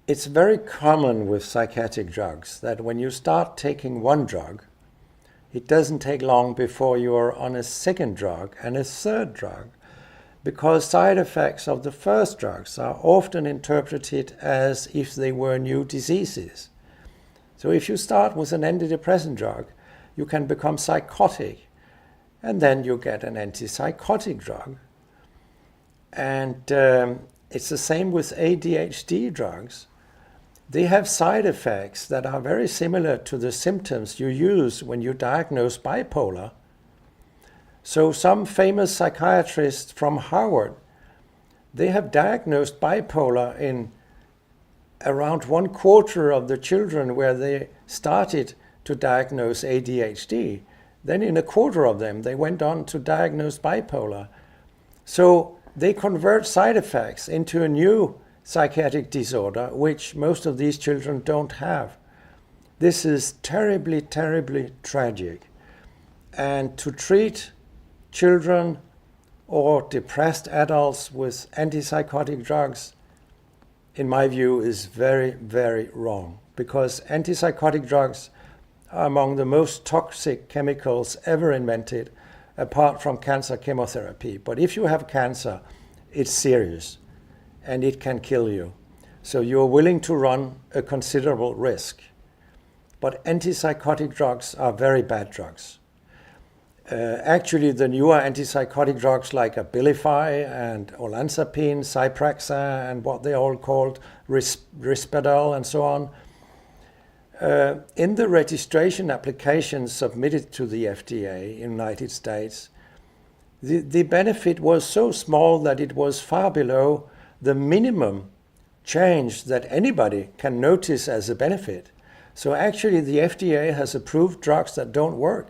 It's very common with psychiatric drugs that when you start taking one drug, it doesn't take long before you're on a second drug and a third drug, because side effects of the first drugs are often interpreted as if they were new diseases. So if you start with an antidepressant drug, you can become psychotic, and then you get an antipsychotic drug. And it's the same with ADHD drugs. They have side effects that are very similar to the symptoms you use when you diagnose bipolar. So some famous psychiatrists from Harvard, they have diagnosed bipolar in around 1/4 of the children where they started to diagnose ADHD. Then in 1/4 of them, they went on to diagnose bipolar. So they convert side effects into a new psychiatric disorder, which most of these children don't have. This is terribly, terribly tragic. And to treat children or depressed adults with antipsychotic drugs, in my view, is very, very wrong, because antipsychotic drugs are among the most toxic chemicals ever invented, apart from cancer chemotherapy. But if you have cancer, it's serious and it can kill you. So you're willing to run a considerable risk. But antipsychotic drugs are very bad drugs. Actually, the newer antipsychotic drugs like Abilify and olanzapine, Zyprexa, and what they're all called, Risperdal and so on, in the registration applications submitted to the FDA in the United States, the benefit was so small that it was far below the minimum change that anybody can notice as a benefit. So actually the FDA has approved drugs that don't work.